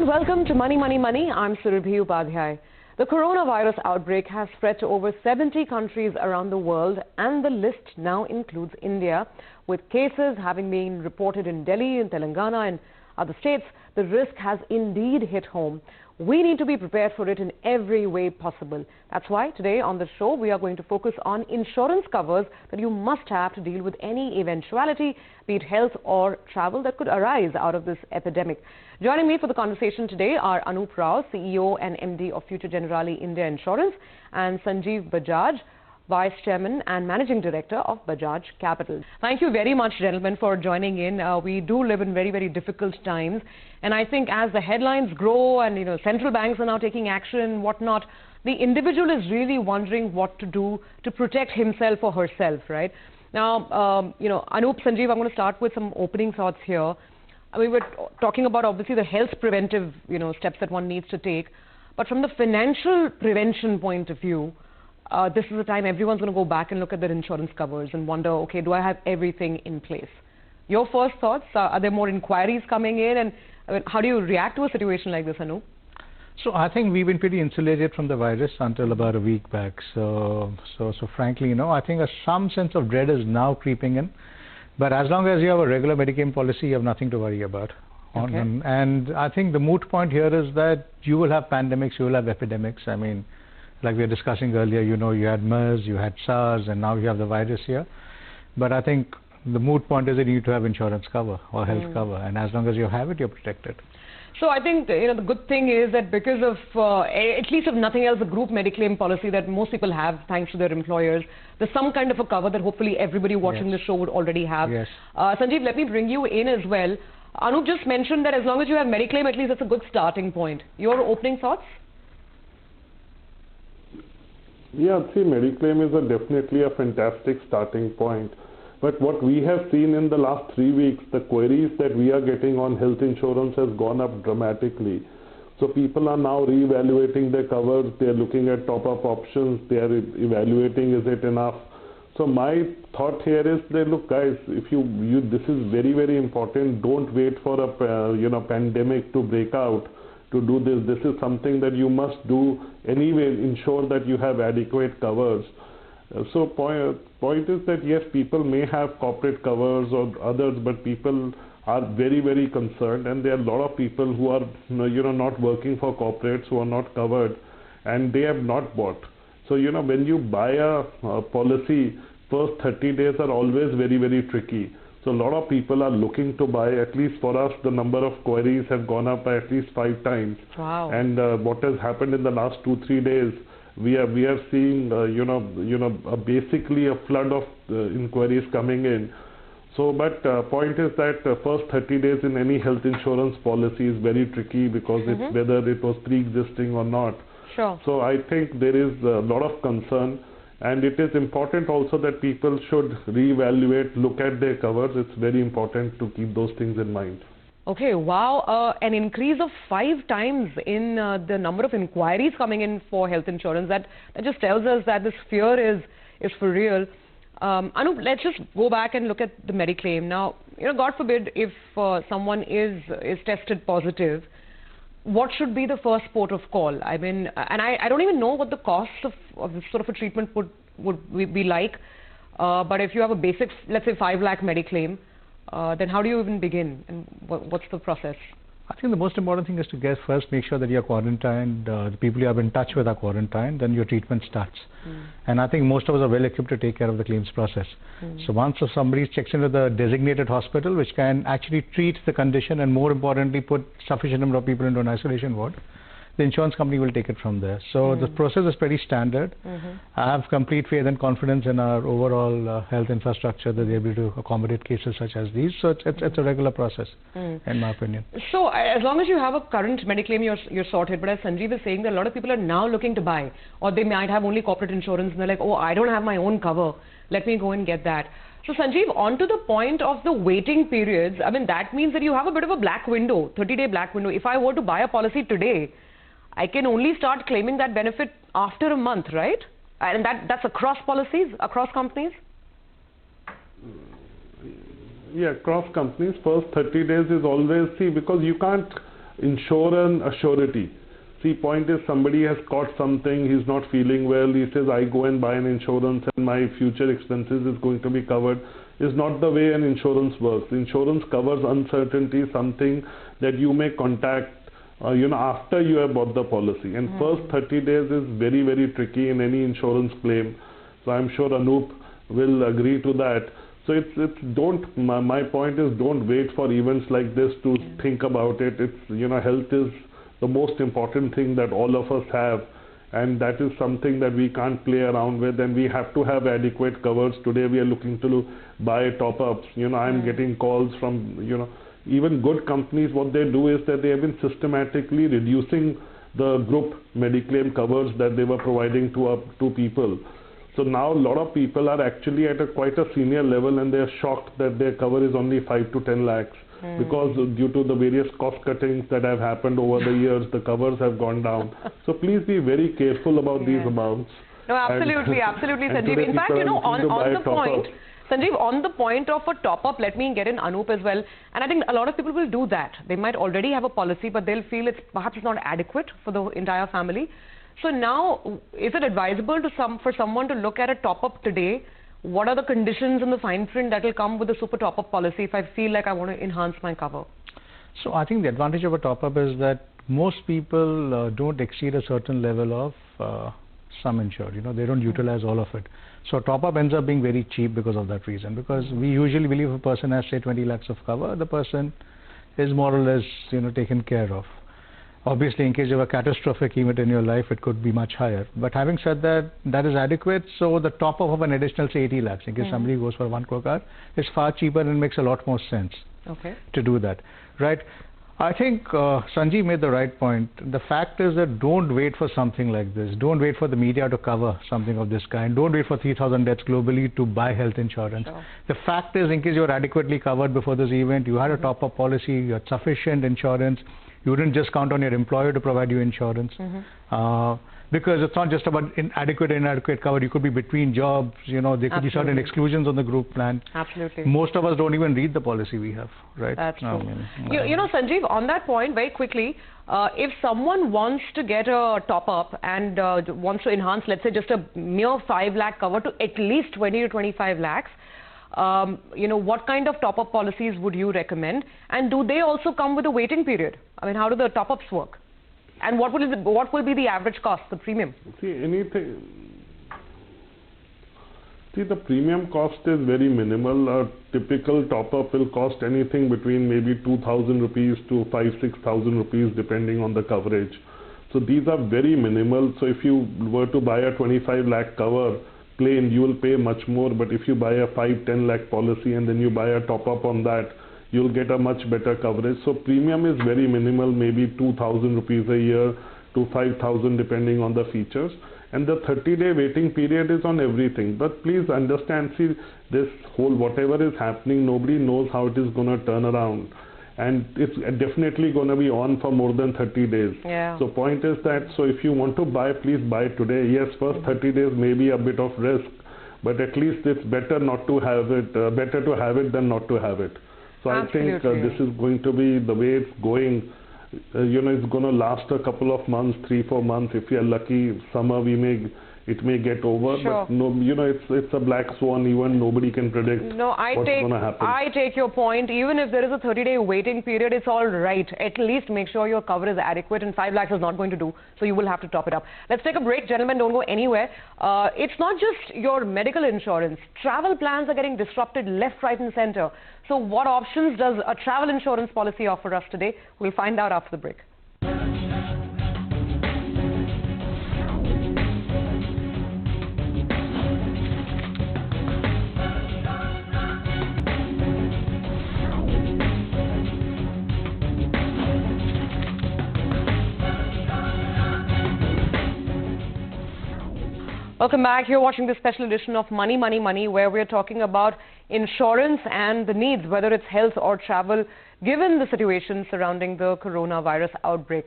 welcome to Money, Money, Money. I'm Sanjiv Bajaj. The coronavirus outbreak has spread to over 70 countries around the world, and the list now includes India, with cases having been reported in Delhi, in Telangana and other states. The risk has indeed hit home. We need to be prepared for it in every way possible. That's why today on the show we are going to focus on insurance covers that you must have to deal with any eventuality, be it health or travel, that could arise out of this epidemic. Joining me for the conversation today are Anup Rao, CEO and MD of Future Generali India Insurance, and Sanjiv Bajaj, Vice Chairman and Managing Director of Bajaj Capital. Thank you very much, gentlemen, for joining in. We do live in very, very difficult times. And I think as the headlines grow and, central banks are now taking action and whatnot, the individual is really wondering what to do to protect himself or herself, right? Now, Anup, Sanjiv, I'm going to start with some opening thoughts here. I mean, we're talking about, obviously, the health preventive, steps that one needs to take. But from the financial prevention point of view, this is the time everyone's going to go back and look at their insurance covers and wonder, okay, do I have everything in place? Your first thoughts, are there more inquiries coming in? And I mean, how do you react to a situation like this, Anu? So I think we've been pretty insulated from the virus until about a week back. So frankly, I think some sense of dread is now creeping in. But as long as you have a regular Medi-claim policy, you have nothing to worry about. Okay. And I think the moot point here is that you will have pandemics, you will have epidemics. I mean, like we were discussing earlier, you had MERS, you had SARS, and now you have the virus here. But I think the moot point is that you need to have insurance cover or health cover, and as long as you have it, you're protected. So I think, the good thing is that because of, at least if nothing else, the group Medi-claim policy that most people have thanks to their employers, there's some kind of a cover that hopefully everybody watching this show would already have. Yes. Sanjiv, let me bring you in as well. Anup just mentioned that as long as you have Medi-claim, at least that's a good starting point. Your opening thoughts? Yeah, see, Medi-claim is definitely a fantastic starting point. But what we have seen in the last 3 weeks, the queries that we are getting on health insurance has gone up dramatically. So people are now re-evaluating their covers, they are looking at top-up options, they are evaluating is it enough. So my thought here is that, look guys, if this is very, very important. Don't wait for a pandemic to break out to do this. This is something that you must do anyway, ensure that you have adequate covers. So point is that yes, people may have corporate covers or others, but people are very, very concerned, and there are a lot of people who are not working for corporates, who are not covered, and they have not bought. So when you buy a policy, first 30 days are always very, very tricky. So a lot of people are looking to buy. At least for us, the number of queries have gone up by at least 5 times. Wow. And what has happened in the last 2-3 days, we are seeing basically a flood of inquiries coming in. So, but point is that first 30 days in any health insurance policy is very tricky because it's whether it was pre-existing or not. Sure. So I think there is a lot of concern. And it is important also that people should reevaluate, look at their covers. It's very important to keep those things in mind. Okay, wow, an increase of 5 times in the number of inquiries coming in for health insurance. That just tells us that this fear is for real. Anup, let's just go back and look at the Medi-claim. Now, God forbid if someone is tested positive, what should be the first port of call? I mean, and I don't even know what the cost of this sort of a treatment would be like. But if you have a basic, let's say 5 lakh Medi-claim, then how do you even begin? And what's the process? I think the most important thing is to first make sure that you're quarantined, the people you have in touch with are quarantined, then your treatment starts. And I think most of us are well equipped to take care of the claims process. So once somebody checks into the designated hospital, which can actually treat the condition and more importantly put sufficient number of people into an isolation ward, the insurance company will take it from there. So the process is pretty standard. I have complete faith and confidence in our overall health infrastructure that they're able to accommodate cases such as these. So it's a regular process, in my opinion. So as long as you have a current Medi-claim, you're sorted. But as Sanjiv is saying, that a lot of people are now looking to buy, or they might have only corporate insurance, and they're like, oh, I don't have my own cover. Let me go and get that. So Sanjiv, on to the point of the waiting periods. I mean, that means that you have a bit of a black window, 30-day black window. If I were to buy a policy today, I can only start claiming that benefit after a month, right? And that's across policies, across companies? Yeah, across companies, first 30 days is always, see, because you can't insurance surety. See, point is somebody has caught something, he's not feeling well, he says, I go and buy an insurance and my future expenses is going to be covered. Is not the way an insurance works. Insurance covers uncertainty, something that you may contact after you have bought the policy. And first 30 days is very, very tricky in any insurance claim. So I'm sure Anup will agree to that. So my point is, don't wait for events like this to think about it. Health is the most important thing that all of us have, and that is something that we can't play around with, and we have to have adequate covers. Today we are looking to buy top-ups. I'm getting calls from, even good companies. What they do is that they have been systematically reducing the group Medi-claim covers that they were providing to people. So now a lot of people are actually at quite a senior level, and they are shocked that their cover is only 5 to 10 lakhs. Because due to the various cost cuttings that have happened over the years, the covers have gone down. So please be very careful about these amounts. No, absolutely, absolutely, Sanjiv. In fact, on the point, Sanjiv, on the point of a top-up, let me get in Anup as well. And I think a lot of people will do that. They might already have a policy, but they'll feel it's perhaps not adequate for the entire family. So now, is it advisable for someone to look at a top-up today? What are the conditions in the fine print that will come with the super top-up policy if I feel like I want to enhance my cover? So I think the advantage of a top-up is that most people don't exceed a certain level of sum insured. They don't utilize all of it. So top-up ends up being very cheap because of that reason. Because we usually believe if a person has, say, 20 lakhs of cover, the person is more or less, taken care of. Obviously, in case of a catastrophic event in your life, it could be much higher. But having said that, that is adequate. So the top-up of an additional, say, 80 lakhs, in case somebody goes for a 1 crore car, is far cheaper and makes a lot more sense to do that. Right? I think Sanjiv made the right point. The fact is that don't wait for something like this. Don't wait for the media to cover something of this kind. Don't wait for 3,000 deaths globally to buy health insurance. Sure. The fact is, in case you're adequately covered before this event, you had a top-up policy, you had sufficient insurance. You wouldn't just count on your employer to provide you insurance. Because it's not just about adequate and inadequate cover. You could be between jobs, there could be certain exclusions on the group plan. Absolutely. Most of us don't even read the policy we have, right? That's true. Sanjiv, on that point, very quickly, if someone wants to get a top-up and wants to enhance, let's say, just a mere 5 lakh cover to at least 20 to 25 lakhs, what kind of top-up policies would you recommend? And do they also come with a waiting period? I mean, how do the top-ups work? And what will be the average cost, the premium? The premium cost is very minimal. A typical top-up will cost anything between maybe 2,000 rupees to 5,000-6,000 rupees, depending on the coverage. So these are very minimal. So if you were to buy a 25 lakh cover plain, you will pay much more. But if you buy a 5-10 lakh policy and then you buy a top-up on that, you'll get a much better coverage. So premium is very minimal, maybe 2,000 rupees a year to 5,000 depending on the features. And the 30-day waiting period is on everything. But please understand, see, this whole whatever is happening, nobody knows how it is going to turn around. And it's definitely going to be on for more than 30 days. Yeah. So point is that, so if you want to buy, please buy today. Yes, first 30 days may be a bit of risk, but at least it's better not to have it, better to have it than not to have it. So Absolutely. I think this is going to be the way it's going. It's going to last a couple of months, 3-4 months. If we are lucky, summer it may get over. Sure. But no, it's a black swan. Even nobody can predict what's going to happen. I take your point. Even if there is a 30-day waiting period, it's all right. At least make sure your cover is adequate, and 5 lakhs is not going to do. So you will have to top it up. Let's take a break, gentlemen. Don't go anywhere. It's not just your medical insurance. Travel plans are getting disrupted left, right, and center. So what options does a travel insurance policy offer us today? We'll find out after the break. Welcome back. You're watching this special edition of Money, Money, Money, where we're talking about insurance and the needs, whether it's health or travel, given the situation surrounding the coronavirus outbreak.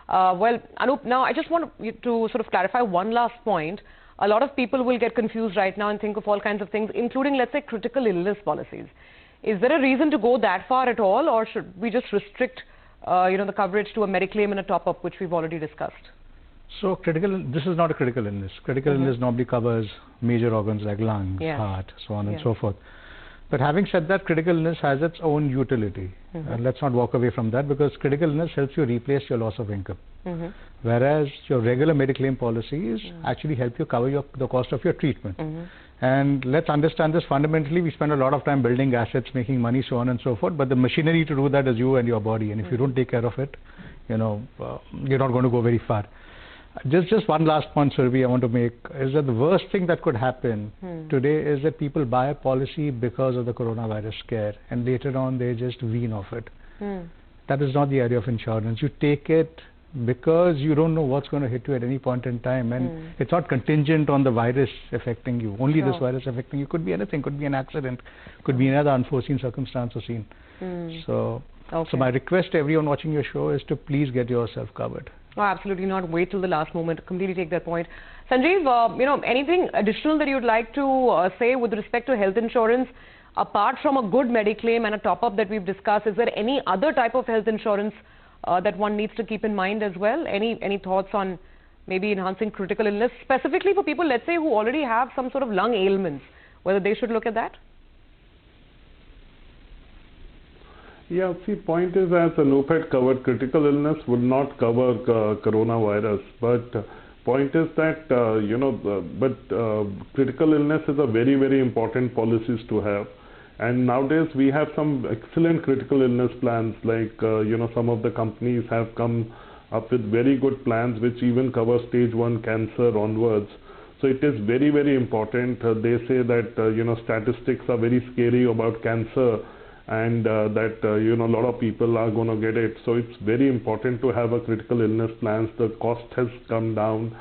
Well, Anup, now I just want you to sort of clarify one last point. A lot of people will get confused right now and think of all kinds of things, including, let's say, critical illness policies. Is there a reason to go that far at all, or should we just restrict the coverage to a Medi-claim and a top-up, which we've already discussed? So this is not a critical illness. Critical illness normally covers major organs like lungs, heart, so on and so forth. But having said that, critical illness has its own utility. And let's not walk away from that, because critical illness helps you replace your loss of income. Whereas your regular Medi-claim policies actually help you cover the cost of your treatment. And let's understand this fundamentally. We spend a lot of time building assets, making money, so on and so forth. But the machinery to do that is you and your body. And if you don't take care of it, you're not going to go very far. Just one last point, Surabhi, I want to make is that the worst thing that could happen today is that people buy a policy because of the coronavirus scare, and later on they just wean off it. That is not the idea of insurance. You take it because you don't know what's going to hit you at any point in time, and it's not contingent on the virus affecting you. Only this virus affecting you. Could be anything. Could be an accident. Could be another unforeseen circumstance or scene. So my request to everyone watching your show is to please get yourself covered. Oh, absolutely not. Wait till the last moment. Completely take that point. Sanjiv, anything additional that you'd like to say with respect to health insurance? Apart from a good Medi-claim and a top-up that we've discussed, is there any other type of health insurance that one needs to keep in mind as well? Any thoughts on maybe enhancing critical illness, specifically for people, let's say, who already have some sort of lung ailments, whether they should look at that? Yeah, see, point is, as Anup had covered, critical illness would not cover coronavirus. But point is that, critical illness is a very, very important policies to have. And nowadays we have some excellent critical illness plans, like, some of the companies have come up with very good plans which even cover stage 1 cancer onwards. So it is very, very important. They say that, statistics are very scary about cancer, and that a lot of people are going to get it. So it's very important to have a critical illness plans. The cost has come down.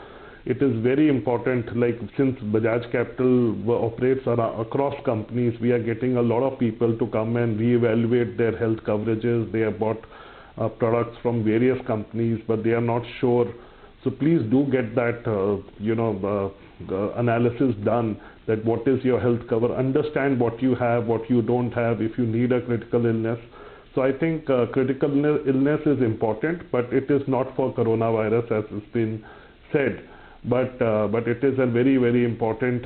It is very important, like since Bajaj Capital operates across companies, we are getting a lot of people to come and reevaluate their health coverages. They have bought products from various companies, but they are not sure. So please do get that analysis done, that what is your health cover, understand what you have, what you don't have, if you need a critical illness. So I think critical illness is important, but it is not for coronavirus, as has been said. But it is a very, very important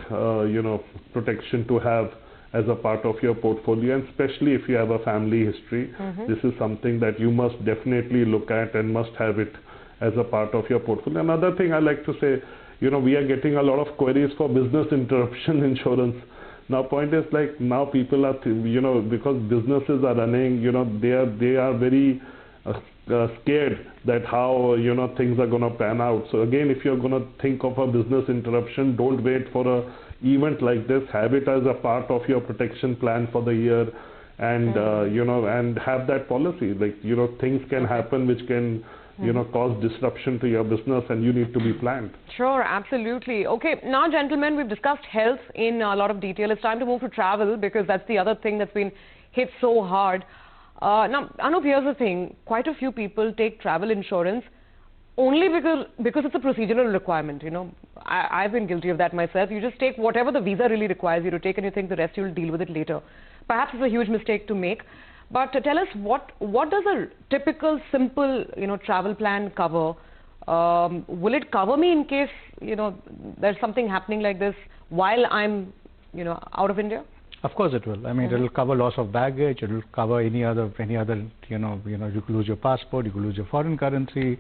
protection to have as a part of your portfolio, and especially if you have a family history. This is something that you must definitely look at and must have it as a part of your portfolio. Another thing I like to say, we are getting a lot of queries for business interruption insurance. Now, point is, like, now people are, because businesses are running, they are very scared that how, things are going to pan out. So again, if you're going to think of a business interruption, don't wait for a event like this. Have it as a part of your protection plan for the year, and and have that policy. Like, things can happen which can cause disruption to your business, and you need to be planned. Sure, absolutely. Okay, now, gentlemen, we've discussed health in a lot of detail. It's time to move to travel, because that's the other thing that's been hit so hard. Now, Anup, here's the thing. Quite a few people take travel insurance only because it's a procedural requirement. I've been guilty of that myself. You just take whatever the visa really requires you to take, and you think the rest you'll deal with it later. Perhaps it's a huge mistake to make. But tell us, what does a typical, simple, travel plan cover? Will it cover me in case, there's something happening like this while I'm, out of India? Of course it will. I mean, it will cover loss of baggage. It will cover any other, you could lose your passport, you could lose your foreign currency.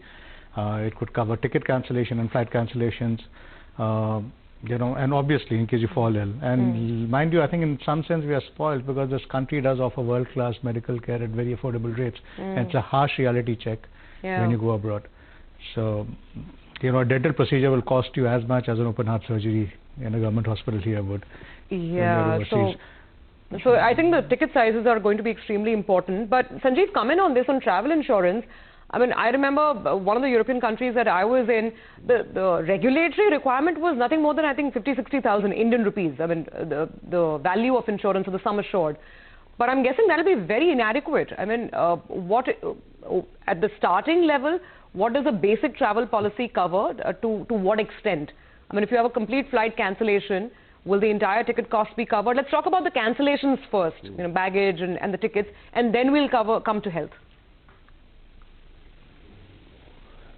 It could cover ticket cancellation and flight cancellations. And obviously in case you fall ill. And mind you, I think in some sense we are spoiled, because this country does offer world-class medical care at very affordable rates. And it's a harsh reality check when you go abroad. So, a dental procedure will cost you as much as an open heart surgery in a government hospital here would. Yeah, so I think the ticket sizes are going to be extremely important. But Sanjiv, comment on this, on travel insurance. I mean, I remember one of the European countries that I was in, the regulatory requirement was nothing more than, I think, 50,000-60,000 Indian rupees. I mean, the value of insurance, or the sum assured. But I'm guessing that'll be very inadequate. I mean, at the starting level, what does a basic travel policy cover? To what extent? I mean, if you have a complete flight cancellation, will the entire ticket cost be covered? Let's talk about the cancellations first, baggage and the tickets, and then we'll come to health.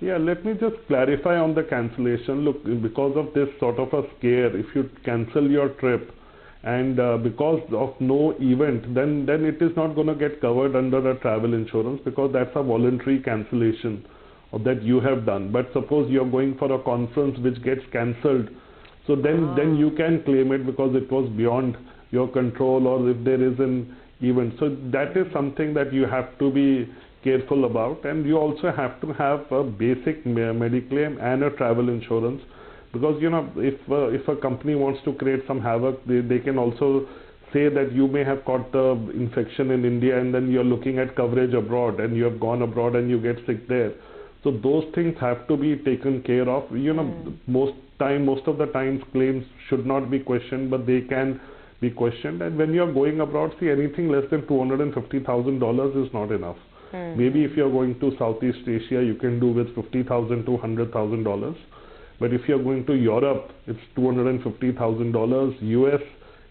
Yeah, let me just clarify on the cancellation. Look, because of this sort of a scare, if you cancel your trip and because of no event, then it is not going to get covered under a travel insurance, because that's a voluntary cancellation that you have done. But suppose you're going for a conference which gets cancelled, so then you can claim it because it was beyond your control, or if there is an event. So that is something that you have to be careful about, and you also have to have a basic Medi-claim and a travel insurance, because if a company wants to create some havoc, they can also say that you may have caught the infection in India and then you're looking at coverage abroad and you have gone abroad and you get sick there. So those things have to be taken care of. Most of the times claims should not be questioned, but they can be questioned. And when you're going abroad, see, anything less than $250,000 is not enough. Maybe if you're going to Southeast Asia, you can do with $50,000 to $100,000. But if you're going to Europe, it's $250,000. US,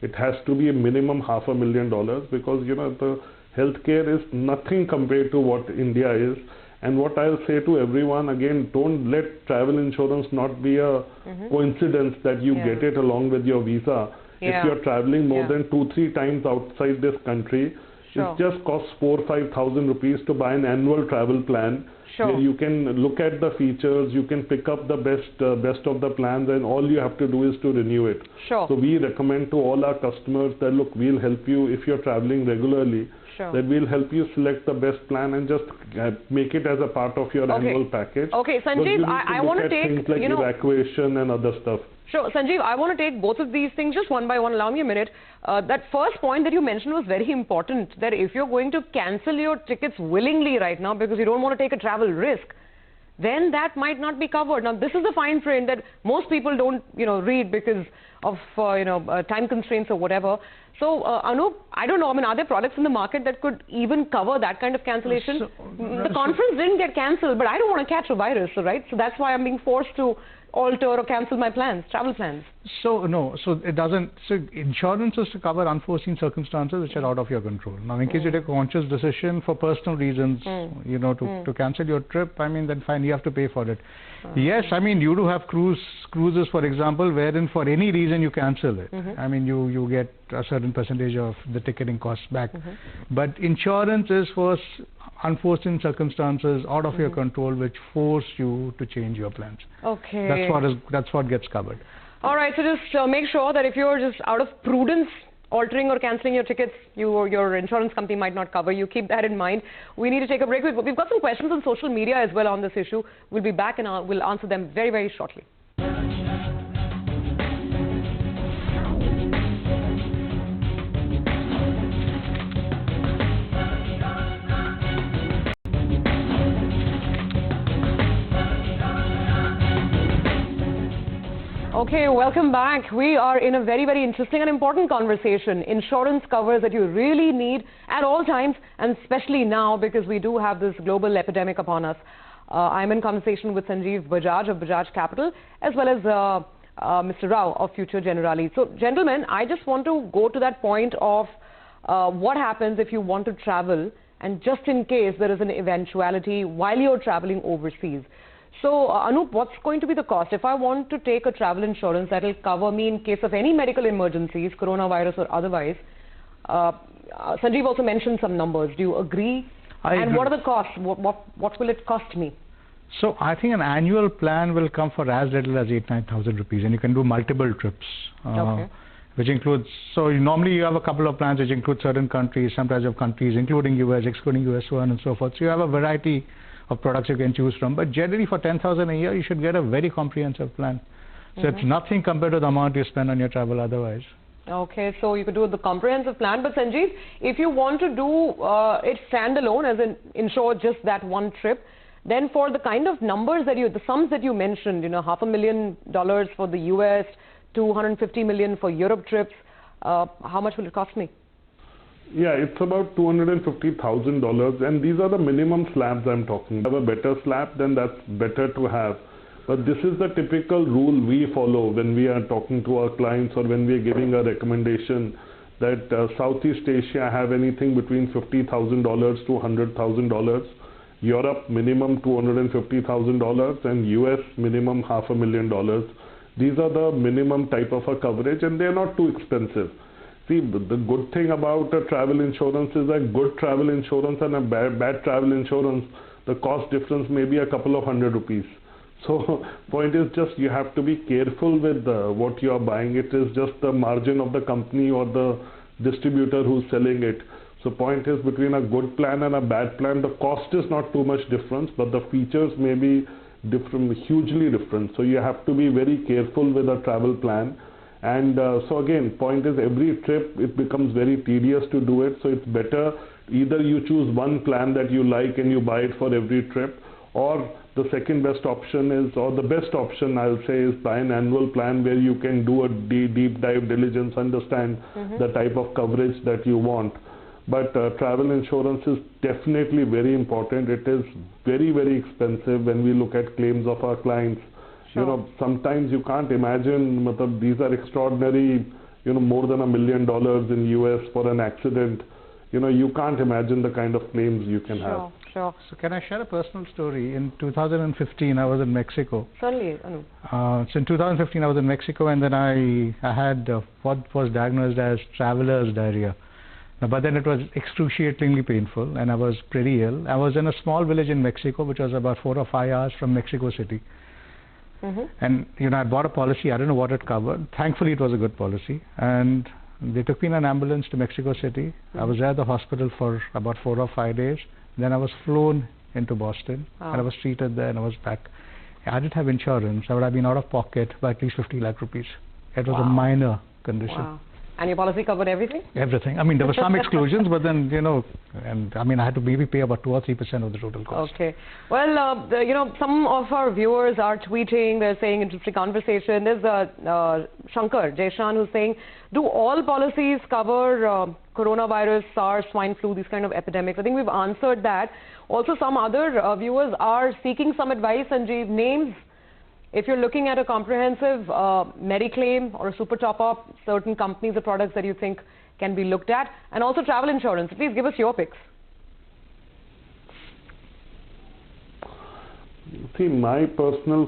it has to be a minimum $500,000, because the healthcare is nothing compared to what India is. And what I'll say to everyone, again, don't let travel insurance not be a coincidence that you get it along with your visa. If you're traveling more than 2-3 times outside this country, it just costs 4,000 or 5,000 rupees to buy an annual travel plan. Where you can look at the features, you can pick up the best of the plans, and all you have to do is to renew it. So we recommend to all our customers that, look, we'll help you if you're traveling regularly. That we'll help you select the best plan and just make it as a part of your annual package. Okay, Sanjiv, I want to take things like evacuation and other stuff. Sure, Sanjiv, I want to take both of these things just one by one. Allow me a minute. That first point that you mentioned was very important, that if you're going to cancel your tickets willingly right now because you don't want to take a travel risk, then that might not be covered. Now, this is the fine print that most people don't, read because of, time constraints or whatever. So, Anup, I don't know, are there products in the market that could even cover that kind of cancellation? The conference didn't get cancelled, but I don't want to catch a virus, right? So that's why I'm being forced to alter or cancel my plans, travel plans. So it doesn't. So insurance is to cover unforeseen circumstances which are out of your control. Now, in case you take a conscious decision for personal reasons, to cancel your trip, then fine, you have to pay for it. Yes, you do have cruises, for example, wherein for any reason you cancel it. You get a certain percentage of the ticketing costs back. But insurance is for unforeseen circumstances out of your control which force you to change your plans. Okay. That's what gets covered. All right, so just make sure that if you're just out of prudence altering or cancelling your tickets, your insurance company might not cover you. Keep that in mind. We need to take a break. We've got some questions on social media as well on this issue. We'll be back and we'll answer them very, very shortly. Okay, welcome back. We are in a very, very interesting and important conversation. Insurance covers that you really need at all times, and especially now because we do have this global epidemic upon us. I'm in conversation with Sanjiv Bajaj of Bajaj Capital, as well as Mr. Rao of Future Generali. So, gentlemen, I just want to go to that point of what happens if you want to travel, and just in case there is an eventuality while you're traveling overseas. So, Anup, what's going to be the cost? If I want to take a travel insurance that will cover me in case of any medical emergencies, coronavirus or otherwise, Sanjiv also mentioned some numbers. Do you agree? I agree. What are the costs? What will it cost me? So, I think an annual plan will come for as little as 8,000-9,000 rupees, and you can do multiple trips. Which includes, normally you have a couple of plans which include certain countries, sometimes you have countries including US, excluding US, so on and so forth. So, you have a variety of products you can choose from, but generally for 10,000 a year you should get a very comprehensive plan. So it's nothing compared to the amount you spend on your travel otherwise. Okay, so you could do the comprehensive plan, but Sanjiv, if you want to do it standalone, as in insure just that one trip, then for the kind of numbers that the sums that you mentioned, $500,000 for the US, $250 million for Europe trips, how much will it cost me? Yeah, it's about $250,000, and these are the minimum slabs I'm talking. If you have a better slab, then that's better to have. But this is the typical rule we follow when we are talking to our clients or when we are giving a recommendation that Southeast Asia have anything between $50,000 to $100,000, Europe minimum $250,000, and US minimum $500,000. These are the minimum type of a coverage, and they're not too expensive. See, the good thing about a travel insurance is a good travel insurance and a bad travel insurance, the cost difference may be a couple of ₹100. So point is just you have to be careful with what you are buying. It is just the margin of the company or the distributor who's selling it. So point is, between a good plan and a bad plan, the cost is not too much difference, but the features may be different, hugely different. So you have to be very careful with a travel plan. And so again, point is, every trip it becomes very tedious to do it. So it's better either you choose one plan that you like and you buy it for every trip, or the second best option is, or the best option I'll say, is buy an annual plan where you can do a deep dive diligence, understand the type of coverage that you want. But travel insurance is definitely very important. It is very, very expensive when we look at claims of our clients. Sure. You know, sometimes you can't imagine, these are extraordinary, more than $1 million in US for an accident. You can't imagine the kind of claims you can have. Sure. So can I share a personal story? In 2015, I was in Mexico. Certainly, Anu. So in 2015, I was in Mexico, and then I had what was diagnosed as traveler's diarrhea. But then it was excruciatingly painful, and I was pretty ill. I was in a small village in Mexico, which was about 4 or 5 hours from Mexico City. And I bought a policy. I don't know what it covered. Thankfully, it was a good policy. And they took me in an ambulance to Mexico City. I was at the hospital for about 4 or 5 days. Then I was flown into Boston, and I was treated there, and I was back. I didn't have insurance. I would have been out of pocket by at least 50 lakh rupees. It was a minor condition. Wow. And your policy covered everything? Everything. I mean, there were some exclusions, but then, and I mean, I had to maybe pay about 2 or 3% of the total cost. Okay. Well, some of our viewers are tweeting, they're saying interesting conversation. There's Shankar Jaishan who's saying, do all policies cover coronavirus, SARS, swine flu, these kind of epidemics? I think we've answered that. Also, some other viewers are seeking some advice, Sanjiv. Names. If you're looking at a comprehensive Medi-claim or a super top-up, certain companies or products that you think can be looked at, and also travel insurance. Please give us your picks. See, my personal,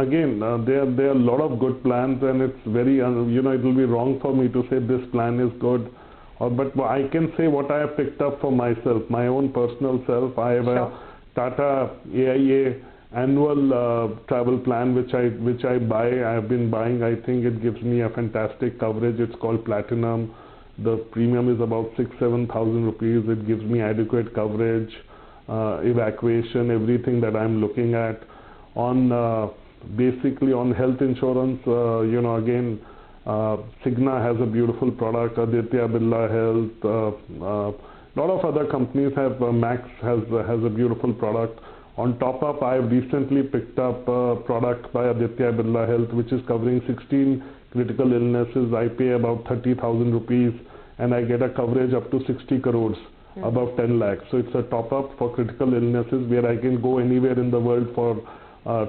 again, there are a lot of good plans, and it's very, it will be wrong for me to say this plan is good. But I can say what I have picked up for myself, my own personal self. I have a Tata AIA annual travel plan which I buy. I have been buying. I think it gives me a fantastic coverage. It's called Platinum. The premium is about 6,000 to 7,000 rupees. It gives me adequate coverage, evacuation, everything that I'm looking at. On basically on health insurance, again, Cigna has a beautiful product. Aditya Birla Health. A lot of other companies have. Max has a beautiful product. On top up, I have recently picked up a product by Aditya Birla Health, which is covering 16 critical illnesses. I pay about 30,000 rupees, and I get a coverage up to 60 crores, above 10 lakhs. So it's a top up for critical illnesses where I can go anywhere in the world for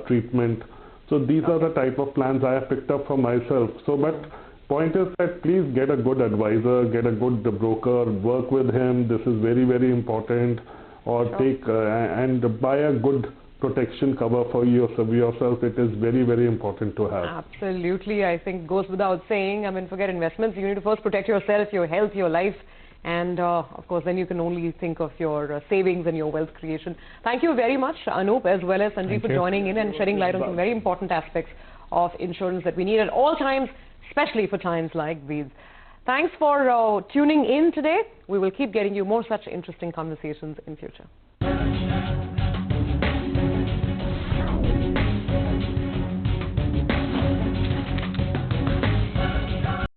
treatment. So these are the type of plans I have picked up for myself. So, but point is that please get a good advisor, get a good broker, work with him. This is very, very important. Or take and buy a good protection cover for yourself. It is very, very important to have. Absolutely. I think goes without saying. I mean, forget investments. You need to first protect yourself, your health, your life. And, of course, then you can only think of your savings and your wealth creation. Thank you very much, Anup, as well as Sanjiv, for joining in and shedding light on some very important aspects of insurance that we need at all times, especially for times like these. Thanks for tuning in today. We will keep getting you more such interesting conversations in future.